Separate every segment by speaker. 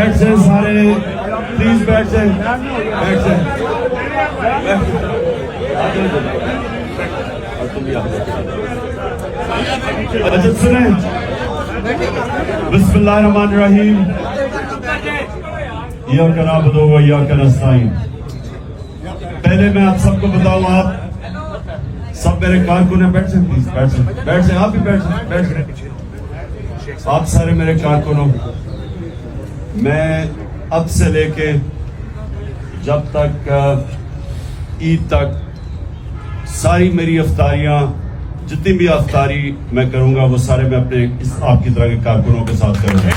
Speaker 1: بیٹھ جائیں سارے, پلیز بیٹھ جائیں, بیٹھ جائیں. اچھا سنیں, بسم اللہ الرحمن الرحیم, ایاک نعبد و ایاک نستعین. پہلے میں آپ سب کو بتاؤں, آپ سب میرے کارکن ہیں, بیٹھ جائیں پلیز, بیٹھ جائیں, بیٹھ جائیں, آپ بھی بیٹھ جائیں, بیٹھ جائیں. آپ سارے میرے کارکن ہو. میں اب سے لے کے جب تک عید تک ساری میری افطاریاں, جتنی بھی افطاری میں کروں گا وہ سارے میں اپنے آپ کی طرح کے کارکنوں کے ساتھ کروں گا.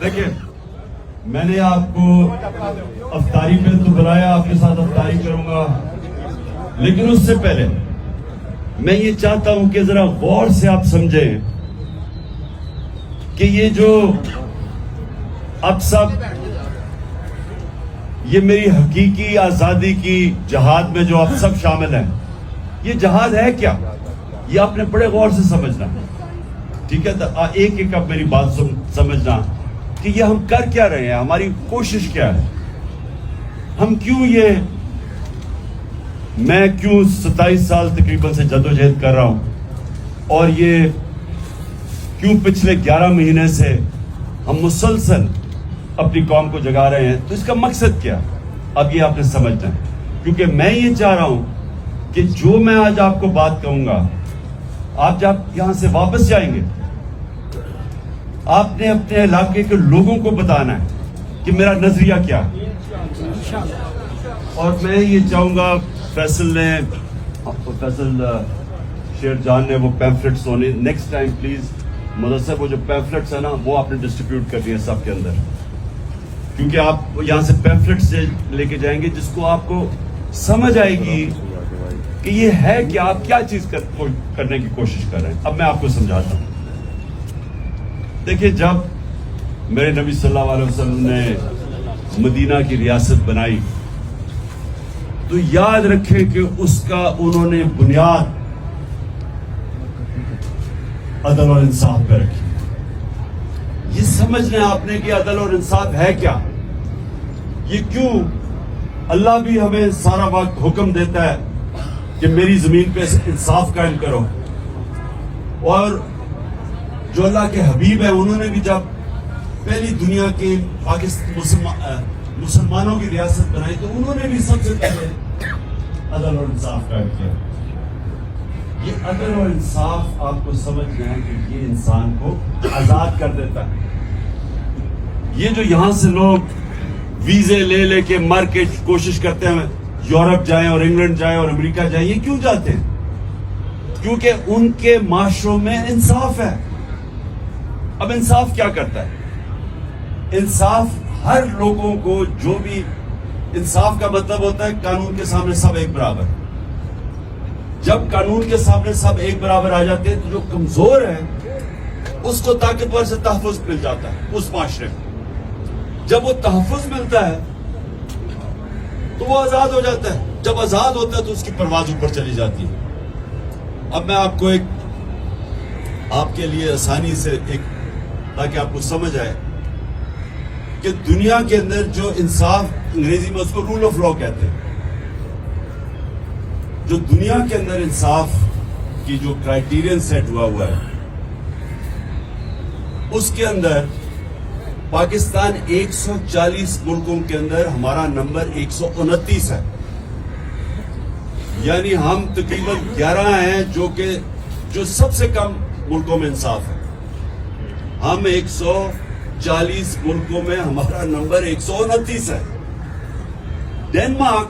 Speaker 1: دیکھیں, میں نے آپ کو افطاری پہ تو بلایا, آپ کے ساتھ افطاری کروں گا, لیکن اس سے پہلے میں یہ چاہتا ہوں کہ ذرا غور سے آپ سمجھیں کہ یہ جو اب سب یہ میری حقیقی آزادی کی جہاد میں جو اب سب شامل ہیں, یہ جہاد ہے کیا, یہ آپ نے بڑے غور سے سمجھنا. ٹھیک ہے, ایک ایک اب میری بات سمجھنا کہ یہ ہم کر کیا رہے ہیں, ہماری کوشش کیا ہے, ہم کیوں یہ, میں کیوں 27 سال تقریباً سے جدوجہد کر رہا ہوں, اور یہ کیوں پچھلے 11 مہینے سے ہم مسلسل اپنی قوم کو جگا رہے ہیں. تو اس کا مقصد کیا, اب یہ آپ نے سمجھنا ہے, کیونکہ میں یہ چاہ رہا ہوں کہ جو میں آج آپ کو بات کہوں گا, آپ جب یہاں سے واپس جائیں گے, آپ نے اپنے علاقے کے لوگوں کو بتانا ہے کہ میرا نظریہ کیا ہے. اور میں یہ چاہوں گا, فیصل شیر جان نے وہ پیمفلٹس ہونے, نیکسٹ ٹائم پلیز مدثر وہ جو پیمفلٹس ہیں نا وہ آپ نے ڈسٹریبیوٹ کر دیا سب کے اندر, کیونکہ آپ یہاں سے پیمفلٹس لے کے جائیں گے جس کو آپ کو سمجھ آئے گی کہ یہ ہے کہ آپ کیا چیز کرنے کی کوشش کر رہے ہیں. اب میں آپ کو سمجھاتا ہوں. دیکھیں, جب میرے نبی صلی اللہ علیہ وسلم نے مدینہ کی ریاست بنائی تو یاد رکھیں کہ اس کا انہوں نے بنیاد عدل اور انصاف پہ رکھی. یہ سمجھنا آپ نے کہ عدل اور انصاف ہے کیا, یہ کیوں اللہ بھی ہمیں سارا وقت حکم دیتا ہے کہ میری زمین پہ انصاف قائم کرو, اور جو اللہ کے حبیب ہیں انہوں نے بھی جب پہلی دنیا کے مسلمانوں کی ریاست بنائی تو انہوں نے بھی سب سے پہلے عدل اور انصاف قائم کیا. یہ عدل اور انصاف آپ کو سمجھنا ہے کہ یہ انسان کو آزاد کر دیتا ہے. یہ جو یہاں سے لوگ ویزے لے لے کے مر کے کوشش کرتے ہیں یورپ جائیں اور انگلینڈ جائیں اور امریکہ جائیں, یہ کیوں جاتے ہیں؟ کیونکہ ان کے معاشروں میں انصاف ہے. اب انصاف کیا کرتا ہے؟ انصاف ہر لوگوں کو, جو بھی انصاف کا مطلب ہوتا ہے قانون کے سامنے سب ایک برابر. جب قانون کے سامنے سب ایک برابر آ جاتے ہیں تو جو کمزور ہے اس کو طاقتور سے تحفظ مل جاتا ہے اس معاشرے میں. جب وہ تحفظ ملتا ہے تو وہ آزاد ہو جاتا ہے. جب آزاد ہوتا ہے تو اس کی پرواز اوپر چلی جاتی ہے. اب میں آپ کو آپ کے لیے آسانی سے تاکہ آپ کو سمجھ آئے کہ دنیا کے اندر جو انصاف, انگریزی میں اس کو رول آف لا کہتے ہیں, جو دنیا کے اندر انصاف کی جو کرائیٹیرین سیٹ ہوا ہے اس کے اندر پاکستان 140 ملکوں کے اندر ہمارا نمبر 129 ہے. یعنی ہم تقریباً 11 ہیں جو سب سے کم ملکوں میں انصاف ہے. ہم 140 ملکوں میں ہمارا نمبر 129 ہے. ڈینمارک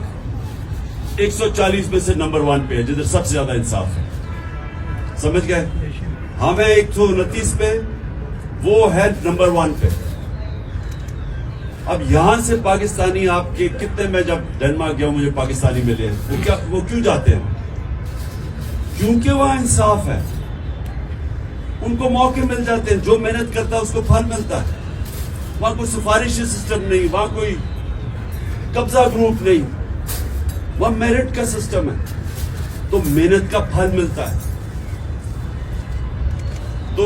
Speaker 1: 140 میں سے نمبر 1 پہ ہے جدھر سب سے زیادہ انصاف ہے. سمجھ گئے؟ ہمیں 129 پہ, وہ ہے نمبر 1 پہ. اب یہاں سے پاکستانی آپ کے کتنے, میں جب ڈینمارک گیا مجھے پاکستانی ملے ہیں, وہ کیوں جاتے ہیں؟ کیونکہ وہاں انصاف ہے. ان کو موقع مل جاتے ہیں, جو محنت کرتا ہے اس کو پھل ملتا ہے. وہاں کوئی سفارشی سسٹم نہیں, وہاں کوئی قبضہ گروپ نہیں. وہ میرٹ کا سسٹم ہے, تو محنت کا پھل ملتا ہے. تو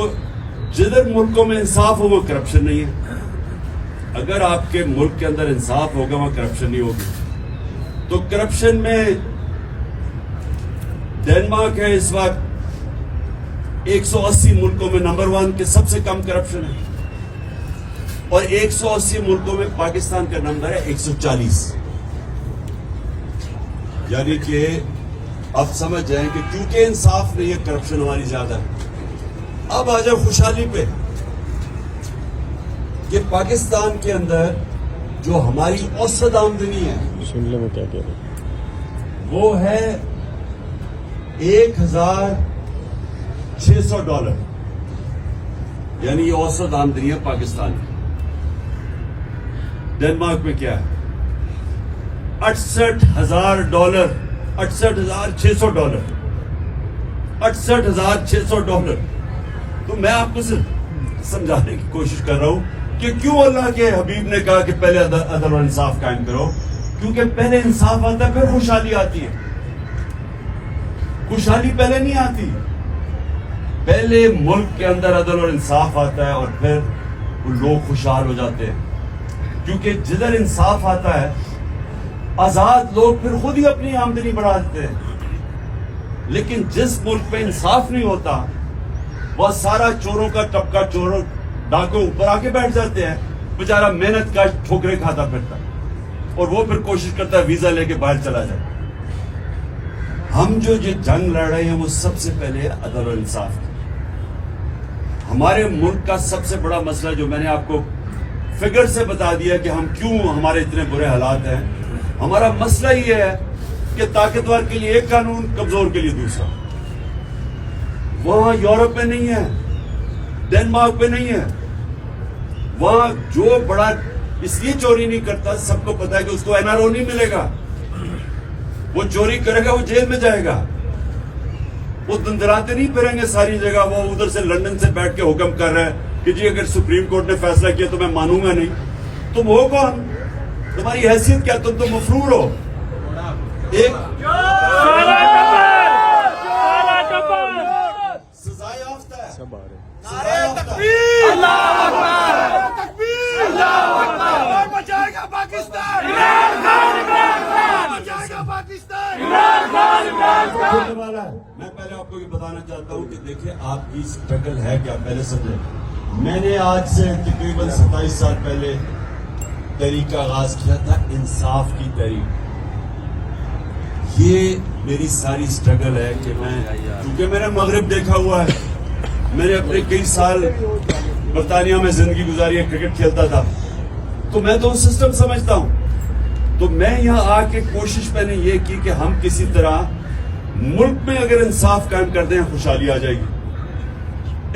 Speaker 1: جدھر ملکوں میں انصاف ہو وہ کرپشن نہیں ہے. اگر آپ کے ملک کے اندر انصاف ہوگا وہاں کرپشن نہیں ہوگی. تو کرپشن میں ڈنمارک ہے اس وقت 180 ملکوں میں نمبر 1 کے سب سے کم کرپشن ہے, اور 180 ملکوں میں پاکستان کا نمبر ہے 140. یعنی کہ اب سمجھ جائیں کہ کیونکہ انصاف نہیں ہے کرپشن ہماری زیادہ ہے. اب آ جائے خوشحالی پہ کہ پاکستان کے اندر جو ہماری اوسط آمدنی ہے
Speaker 2: شملے میں کیا کہہ رہے
Speaker 1: وہ ہے $1,600. یعنی یہ اوسط آمدنی ہے پاکستان کی. ڈنمارک میں کیا ہے $68,000. $68,600. $68,600. تو میں آپ کو صرف سمجھانے کی کوشش کر رہا ہوں کہ کیوں اللہ کے حبیب نے کہا کہ پہلے عدل و انصاف قائم کرو. کیونکہ پہلے انصاف آتا ہے پھر خوشحالی آتی ہے. خوشحالی پہلے نہیں آتی, پہلے ملک کے اندر عدل اور انصاف آتا ہے اور پھر وہ لوگ خوشحال ہو جاتے ہیں. کیونکہ جدھر انصاف آتا ہے آزاد لوگ پھر خود ہی اپنی آمدنی بڑھا دیتے ہیں. لیکن جس ملک پہ انصاف نہیں ہوتا وہ سارا چوروں کا طبقہ, چوروں ڈاکوں اوپر آ کے بیٹھ جاتے ہیں. بیچارہ محنت کا ٹھوکرے کھاتا پھرتا اور وہ پھر کوشش کرتا ہے ویزا لے کے باہر چلا جائے. ہم جو یہ جنگ لڑ رہے ہیں وہ سب سے پہلے عدل و انصاف کی. ہمارے ملک کا سب سے بڑا مسئلہ جو میں نے آپ کو فگر سے بتا دیا کہ ہم کیوں ہمارے اتنے برے حالات ہیں, ہمارا مسئلہ یہ ہے کہ طاقتور کے لیے ایک قانون, کمزور کے لیے دوسرا. وہاں یورپ میں نہیں ہے, ڈنمارک میں نہیں ہے. وہاں جو بڑا اس لیے چوری نہیں کرتا, سب کو پتا ہے کہ اس کو NRO نہیں ملے گا. وہ چوری کرے گا وہ جیل میں جائے گا. وہ دندراتے نہیں پھریں گے ساری جگہ. وہ ادھر سے لندن سے بیٹھ کے حکم کر رہے ہیں کہ جی اگر سپریم کورٹ نے فیصلہ کیا تو میں مانوں گا نہیں. تم ہو کون, تمہاری حیثیت کیا, تم تو مفرور ہو. ایک سزائے یافتہ ہے,
Speaker 2: سب آ رہے ہیں.
Speaker 1: سزائے یافتہ ہے. میں پہلے آپ کو یہ بتانا چاہتا ہوں کہ دیکھیں آپ کی اسٹرگل ہے کیا, پہلے سمجھیں. میں نے آج سے تقریباً 27 سال پہلے تحریک کا آغاز کیا تھا, انصاف کی تحریک. یہ میری ساری اسٹرگل ہے کہ میں, کیونکہ میں نے مغرب دیکھا ہوا ہے, میں نے اپنے کئی سال برطانیہ میں زندگی گزاری ہے, کرکٹ کھیلتا تھا, تو میں تو سسٹم سمجھتا ہوں. تو میں یہاں آ کے کوشش میں نے یہ کی کہ ہم کسی طرح ملک میں اگر انصاف قائم کر دیں خوشحالی آ جائے گی.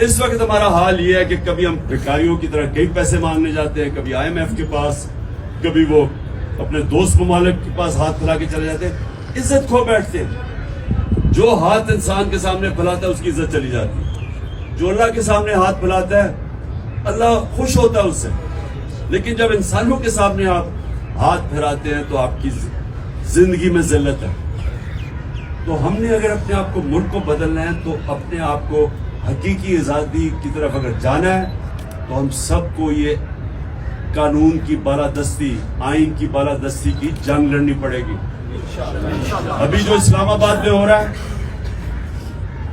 Speaker 1: اس وقت ہمارا حال یہ ہے کہ کبھی ہم بھکاریوں کی طرح کئی پیسے مانگنے جاتے ہیں, کبھی IMF کے پاس, کبھی وہ اپنے دوست ممالک کے پاس ہاتھ پھیلا کے چلے جاتے ہیں, عزت کھو بیٹھتے ہیں. جو ہاتھ انسان کے سامنے پھیلاتا ہے اس کی عزت چلی جاتی ہے. جو اللہ کے سامنے ہاتھ پھیلاتا ہے اللہ خوش ہوتا ہے اس سے. لیکن جب انسانوں کے سامنے آپ ہاتھ پھیراتے ہیں تو آپ کی زندگی میں ذلت ہے. تو ہم نے اگر اپنے آپ کو, ملک کو بدلنا ہے تو اپنے آپ کو حقیقی آزادی کی طرف اگر جانا ہے تو ہم سب کو یہ قانون کی بالادستی, آئین کی بالادستی کی جنگ لڑنی پڑے گی. ابھی جو اسلام آباد میں ہو رہا ہے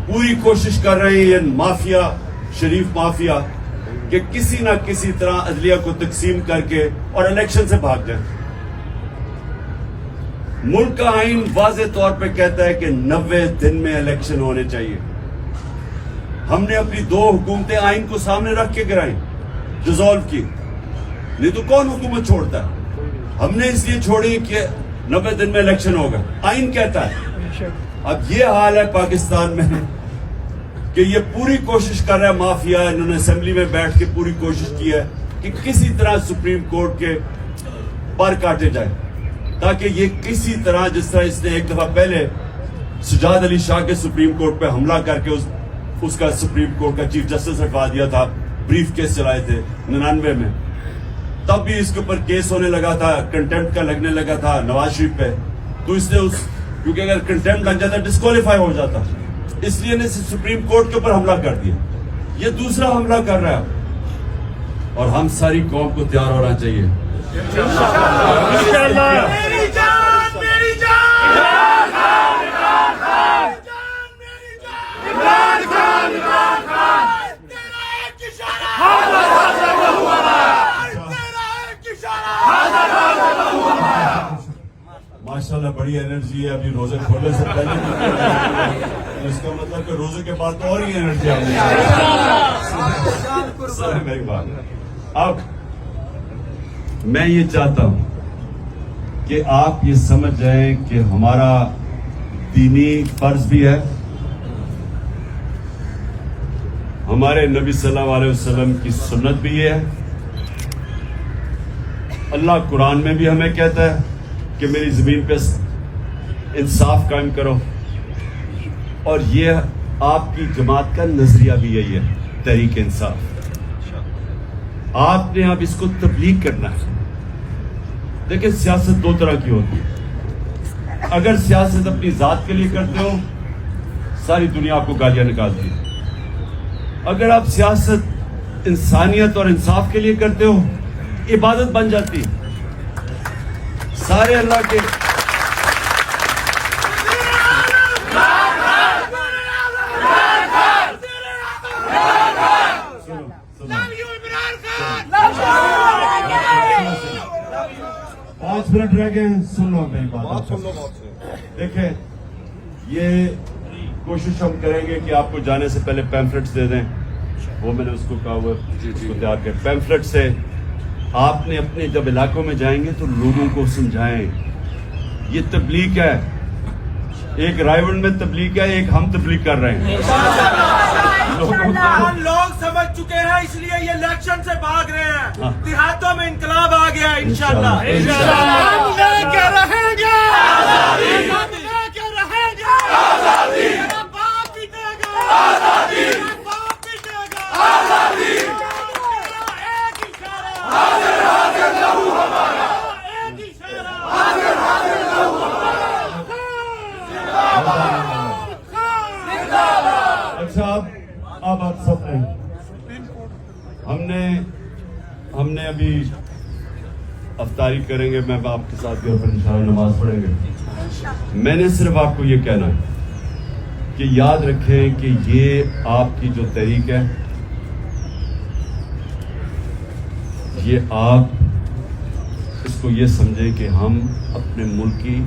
Speaker 1: پوری کوشش کر رہے ہیں یہ مافیا, شریف مافیا, کہ کسی نہ کسی طرح عدلیہ کو تقسیم کر کے اور الیکشن سے بھاگ جائیں. ملک کا آئین واضح طور پہ کہتا ہے کہ 90 دن میں الیکشن ہونے چاہیے. ہم نے اپنی 2 حکومتیں آئین کو سامنے رکھ کے گرائیں, ڈیزالو کی. نہیں تو کون حکومت چھوڑتا ہے؟ ہم نے اس لیے چھوڑی کہ 90 دن میں الیکشن ہوگا, آئین کہتا ہے. اب یہ حال ہے پاکستان میں کہ یہ پوری کوشش کر رہا ہے مافیا, انہوں نے اسمبلی میں بیٹھ کے پوری کوشش کی ہے کہ کسی طرح سپریم کورٹ کے پر کاٹے جائیں, تاکہ یہ کسی طرح, جس طرح اس نے ایک دفعہ پہلے سجاد علی شاہ کے سپریم کورٹ پہ حملہ کر کے اس کا سپریم کورٹ کا چیف جسٹس ہٹوا دیا تھا, بریف کیس چلائے تھے 99 میں, تب بھی اس کے اوپر کیس ہونے لگا تھا, کنٹمپٹ کا لگنے لگا تھا نواز شریف پہ. تو اس نے کیونکہ اگر کنٹمپٹ لگ جاتا ڈسکوالیفائی ہو جاتا, اس لیے نے سپریم کورٹ کے اوپر حملہ کر دیا. یہ دوسرا حملہ کر رہا ہے, اور ہم ساری قوم کو تیار ہونا چاہیے. ماشاءاللہ بڑی انرجی ہے, ابھی روزے کھولنے سے پہلے اس کا مطلب کہ روزے کے بعد تو اور ہی انرجی آئی. میری بات, اب میں یہ چاہتا ہوں کہ آپ یہ سمجھ جائیں کہ ہمارا دینی فرض بھی ہے, ہمارے نبی صلی اللہ علیہ وسلم کی سنت بھی یہ ہے. اللہ قرآن میں بھی ہمیں کہتا ہے کہ میری زمین پہ انصاف قائم کرو, اور یہ آپ کی جماعت کا نظریہ بھی یہی ہے, تحریک انصاف. آپ نے اب اس کو تبلیغ کرنا ہے. دیکھیں سیاست دو طرح کی ہوتی ہے. اگر سیاست اپنی ذات کے لیے کرتے ہو, ساری دنیا آپ کو گالیاں نکالتی ہے. اگر آپ سیاست انسانیت اور انصاف کے لیے کرتے ہو, عبادت بن جاتی ہے. سارے اللہ کے پانچ منٹ رہ گئے ہیں, سن لو میری بات. دیکھیں یہ کوشش ہم کریں گے کہ آپ کو جانے سے پہلے پیمفلٹس دے دیں. وہ میں نے اس کو کہا ہوا اس کو تیار کر. پیمفلٹ سے آپ نے اپنے جب علاقوں میں جائیں گے تو لوگوں کو سمجھائیں یہ تبلیغ ہے. ایک رائیونڈ میں تبلیغ ہے, ایک ہم تبلیغ کر رہے ہیں.
Speaker 3: لوگ سمجھ چکے ہیں, اس لیے یہ الیکشن سے بھاگ رہے ہیں. دیہاتوں میں انقلاب آ گیا ہے انشاءاللہ. ہم لے کے رہیں گے آزادی, ہم لے کے رہیں گے آزادی. باپ پیٹے گا آزادی, باپ پیٹے گا آزادی. ایک اشارہ حاضر حاضر لہو ہمارا, ایک اشارہ حاضر حاضر لہو ہمارا.
Speaker 1: اچھا اب آپ سب ہیں, ہم نے ابھی افطاری کریں گے, میں آپ کے ساتھ گھر پر انشاءاللہ نماز پڑھیں گے. میں نے صرف آپ کو یہ کہنا ہے کہ یاد رکھیں کہ یہ آپ کی جو تحریک ہے, یہ آپ اس کو یہ سمجھیں کہ ہم اپنے ملک کی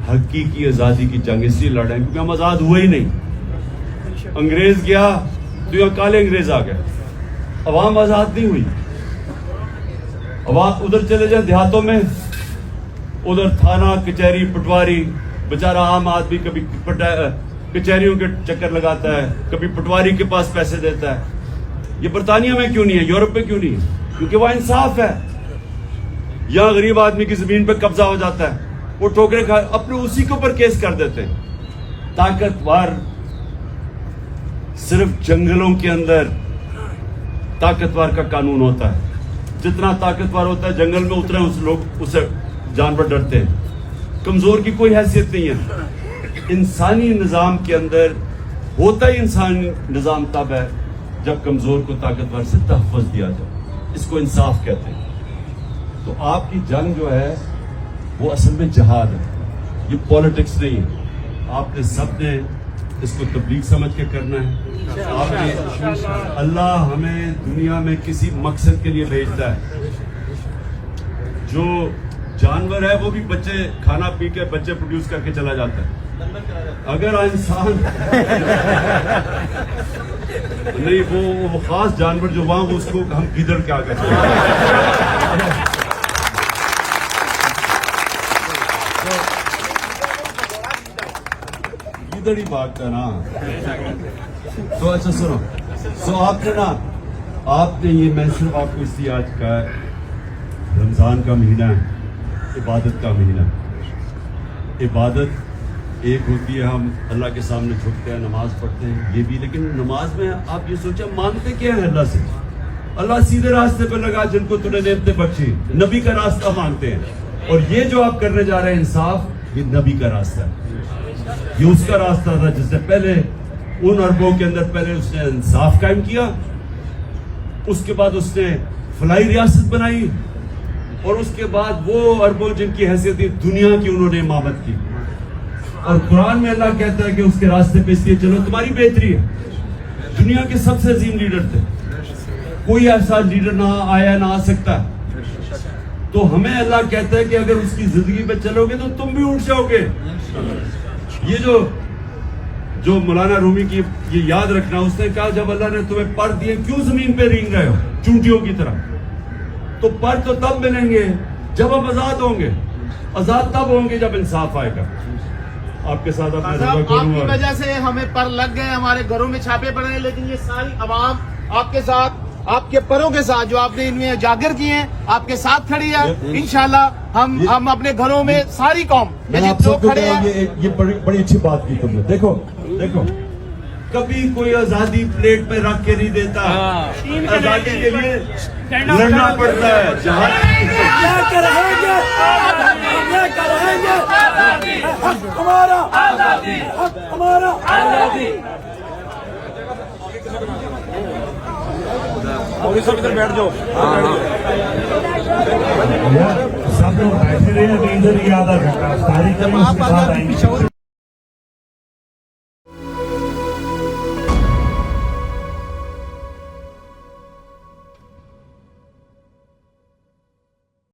Speaker 1: حقیقی آزادی کی جنگ اس لیے لڑ رہے ہیں کیونکہ ہم آزاد ہوئے ہی نہیں. انگریز گیا تو یہاں کالے انگریز آ گئے, عوام آزاد نہیں ہوئی. عوام ادھر چلے جائیں دیہاتوں میں, ادھر تھانہ کچہری پٹواری, بیچارہ عام آدمی کبھی کچہریوں کے چکر لگاتا ہے, کبھی پٹواری کے پاس پیسے دیتا ہے. یہ برطانیہ میں کیوں نہیں ہے, یورپ میں کیوں نہیں ہے؟ کیونکہ وہاں انصاف ہے. یہاں غریب آدمی کی زمین پہ قبضہ ہو جاتا ہے, وہ ٹھوکرے کھا اپنے اسی کے اوپر کیس کر دیتے ہیں. طاقتور صرف جنگلوں کے اندر طاقتور کا قانون ہوتا ہے. جتنا طاقتور ہوتا ہے جنگل میں اترے لوگ اسے جانور ڈرتے ہیں. کمزور کی کوئی حیثیت نہیں ہے. انسانی نظام کے اندر ہوتا ہی انسانی نظام تب ہے جب کمزور کو طاقتور سے تحفظ دیا جائے. اس کو انصاف کہتے ہیں. تو آپ کی جنگ جو ہے وہ اصل میں جہاد ہے, یہ پالیٹکس نہیں ہے. آپ نے سب نے اس کو تبلیغ سمجھ کے کرنا ہے. آپ نے اللہ ہمیں دنیا میں کسی مقصد کے لیے بھیجتا ہے. جو جانور ہے وہ بھی بچے کھانا پی کے بچے پروڈیوس کر کے چلا جاتا ہے. اگر انسان نہیں, وہ خاص جانور جو وہاں اس کو ہم گیدڑ کیا کہتے ہیں. گیدڑ ہی بات کا نا. تو اچھا سنو, آپ نے نا آپ نے یہ میں صرف آپ کو اس لیے آج کا رمضان کا مہینہ ہے, عبادت کا مہینہ. عبادت ایک ہوتی ہے ہم اللہ کے سامنے جھکتے ہیں, نماز پڑھتے ہیں, یہ بھی. لیکن نماز میں آپ یہ سوچیں مانگتے کیا ہے اللہ سے؟ اللہ سیدھے راستے پہ لگا جن کو تو نے نعمتیں بخشی, نبی کا راستہ مانگتے ہیں. اور یہ جو آپ کرنے جا رہے ہیں انصاف, یہ نبی کا راستہ ہے, یہ اس کا راستہ تھا جس سے پہلے ان عربوں کے اندر پہلے اس نے انصاف قائم کیا, اس کے بعد اس نے فلاحی ریاست بنائی, اور اس کے بعد وہ عربوں جن کی حیثیت تھی دنیا کی انہوں نے امامت کی. اور قرآن میں اللہ کہتا ہے کہ اس کے راستے پہ اس لیے چلو تمہاری بہتری ہے. دنیا کے سب سے عظیم لیڈر تھے, کوئی ایسا لیڈر نہ آیا نہ آ سکتا. تو ہمیں اللہ کہتا ہے کہ اگر اس کی زندگی پہ چلو گے تو تم بھی اٹھ جاؤ گے. یہ جو مولانا رومی کی یہ یاد رکھنا, اس نے کہا جب اللہ نے تمہیں پر دیے کیوں زمین پہ رینگ رہے ہو چونٹیوں کی طرح, تو پر تو تب ملیں گے جب ہم آزاد ہوں گے. آزاد تب ہوں گے جب انصاف آئے گا. آپ کے ساتھ
Speaker 3: آپ کی وجہ سے ہمیں پر لگ گئے, ہمارے گھروں میں چھاپے پڑے ہیں, لیکن یہ ساری عوام آپ کے ساتھ, آپ کے پروں کے ساتھ جو آپ نے ان میں اجاگر کیے ہیں, آپ کے ساتھ کھڑی ہے. انشاءاللہ ہم اپنے گھروں میں ساری قوم لوگ کھڑے ہیں.
Speaker 1: یہ بڑی اچھی بات کی تم نے. دیکھو کبھی کوئی آزادی پلیٹ پہ رکھ کے نہیں دیتا, آزادی کے لیے لڑنا پڑتا ہے.
Speaker 3: بیٹھ جاؤ.
Speaker 4: سب لوگ بیٹھے رہے ہیں, ادھر ہی آدھا گھنٹہ ساری جمع اس کے ساتھ آئیں گے.